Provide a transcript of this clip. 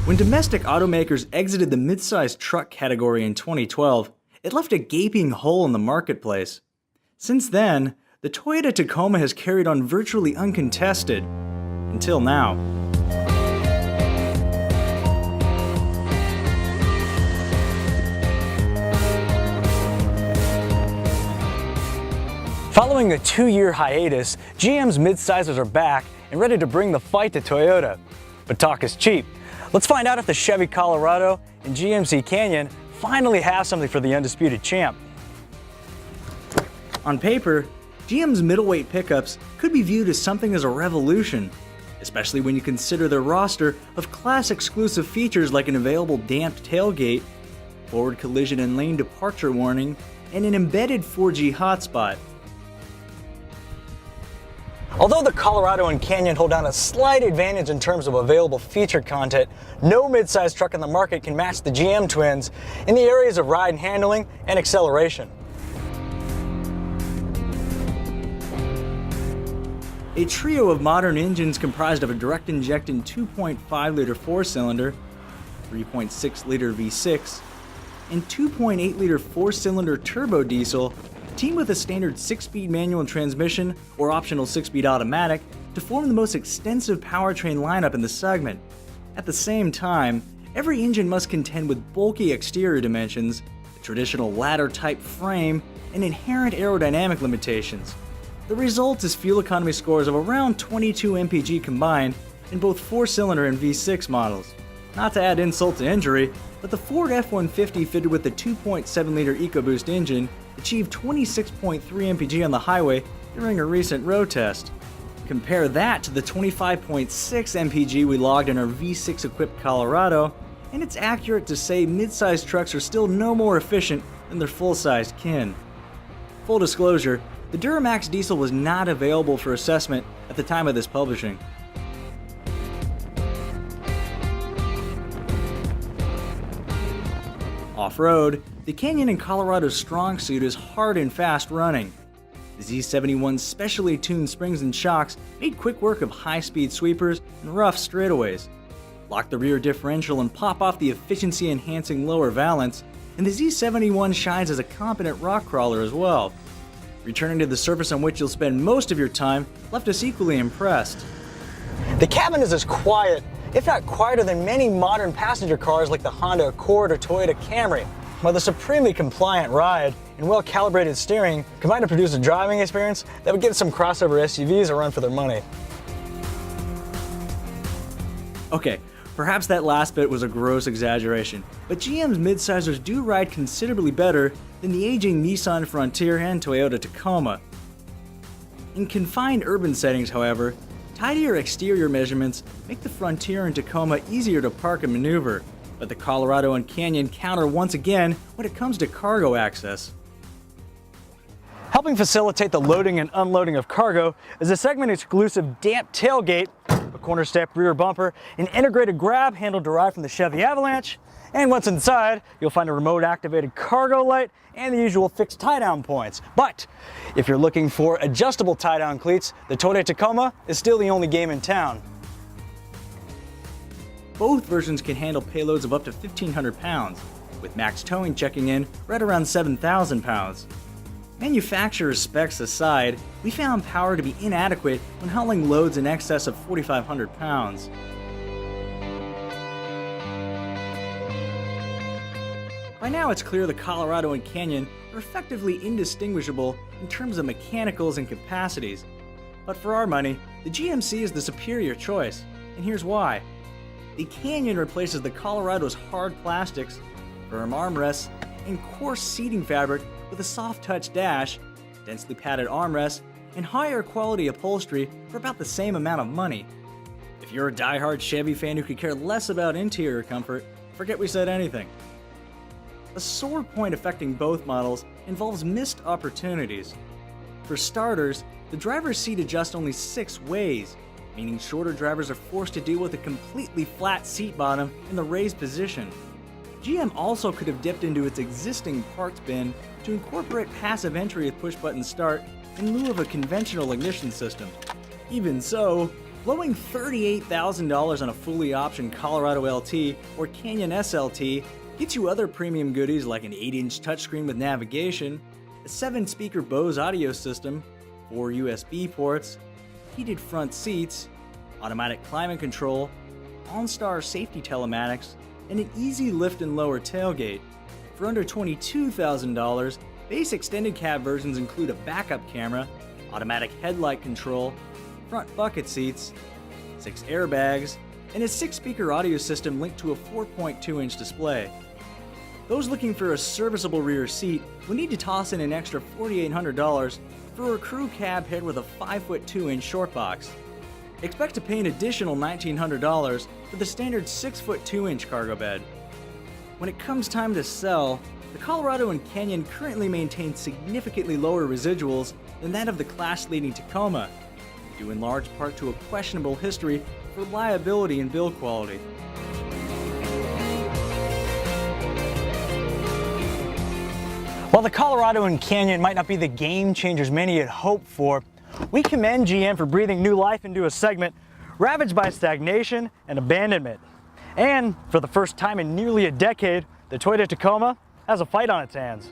When domestic automakers exited the mid-sized truck category in 2012, it left a gaping hole in the marketplace. Since then, the Toyota Tacoma has carried on virtually uncontested, until now. Following a 2-year hiatus, GM's midsizers are back and ready to bring the fight to Toyota. But talk is cheap. Let's find out if the Chevy Colorado and GMC Canyon finally have something for the undisputed champ. On paper, GM's middleweight pickups could be viewed as something as a revolution, especially when you consider their roster of class exclusive features like an available damped tailgate, forward collision and lane departure warning, and an embedded 4G hotspot. Although the Colorado and Canyon hold down a slight advantage in terms of available feature content, no midsize truck in the market can match the GM twins in the areas of ride and handling and acceleration. A trio of modern engines comprised of a direct-injected 2.5-liter 4-cylinder, 3.6-liter V6, and 2.8-liter 4-cylinder turbo diesel team with a standard 6-speed manual transmission or optional 6-speed automatic to form the most extensive powertrain lineup in the segment. At the same time, every engine must contend with bulky exterior dimensions, a traditional ladder-type frame, and inherent aerodynamic limitations. The result is fuel economy scores of around 22 mpg combined in both 4-cylinder and V6 models. Not to add insult to injury, but the Ford F-150 fitted with the 2.7-liter EcoBoost engine achieved 26.3 mpg on the highway during a recent road test. Compare that to the 25.6 mpg we logged in our V6-equipped Colorado, and it's accurate to say mid-sized trucks are still no more efficient than their full-sized kin. Full disclosure, the Duramax diesel was not available for assessment at the time of this publishing. Off-road, the Canyon and Colorado's strong suit is hard and fast running. The Z71's specially tuned springs and shocks made quick work of high-speed sweepers and rough straightaways. Lock the rear differential and pop off the efficiency-enhancing lower valance, and the Z71 shines as a competent rock crawler as well. Returning to the surface on which you'll spend most of your time left us equally impressed. The cabin is as quiet, if not quieter than many modern passenger cars like the Honda Accord or Toyota Camry, while the supremely compliant ride and well-calibrated steering combine to produce a driving experience that would give some crossover SUVs a run for their money. Okay, perhaps that last bit was a gross exaggeration, but GM's midsizers do ride considerably better than the aging Nissan Frontier and Toyota Tacoma. In confined urban settings, however, tidier exterior measurements make the Frontier and Tacoma easier to park and maneuver, but the Colorado and Canyon counter once again when it comes to cargo access. Helping facilitate the loading and unloading of cargo is a segment-exclusive damped tailgate, a corner step rear bumper, an integrated grab handle derived from the Chevy Avalanche, and once inside, you'll find a remote-activated cargo light and the usual fixed tie-down points. But if you're looking for adjustable tie-down cleats, the Toyota Tacoma is still the only game in town. Both versions can handle payloads of up to 1,500 pounds, with max towing checking in right around 7,000 pounds. Manufacturer's specs aside, we found power to be inadequate when hauling loads in excess of 4,500 pounds. By now it's clear the Colorado and Canyon are effectively indistinguishable in terms of mechanicals and capacities. But for our money, the GMC is the superior choice, and here's why. The Canyon replaces the Colorado's hard plastics, firm armrests, and coarse seating fabric with a soft-touch dash, densely padded armrests, and higher quality upholstery for about the same amount of money. If you're a die-hard Chevy fan who could care less about interior comfort, forget we said anything. A sore point affecting both models involves missed opportunities. For starters, the driver's seat adjusts only 6 ways, meaning shorter drivers are forced to deal with a completely flat seat bottom in the raised position. GM also could have dipped into its existing parts bin to incorporate passive entry with push-button start in lieu of a conventional ignition system. Even so, Blowing $38,000 on a fully optioned Colorado LT or Canyon SLT gets you other premium goodies like an 8-inch touchscreen with navigation, a 7-speaker Bose audio system, 4 USB ports, heated front seats, automatic climate control, OnStar safety telematics, and an easy lift and lower tailgate. For under $22,000, base extended cab versions include a backup camera, automatic headlight control, front bucket seats, 6 airbags, and a 6-speaker audio system linked to a 4.2-inch display. Those looking for a serviceable rear seat will need to toss in an extra $4,800 for a crew cab paired with a 5'2" short box. Expect to pay an additional $1,900 for the standard 6'2" cargo bed. When it comes time to sell, the Colorado and Canyon currently maintain significantly lower residuals than that of the class-leading Tacoma, due in large part to a questionable history for liability and build quality. While the Colorado and Canyon might not be the game changers many had hoped for, we commend GM for breathing new life into a segment ravaged by stagnation and abandonment. And for the first time in nearly a decade, the Toyota Tacoma has a fight on its hands.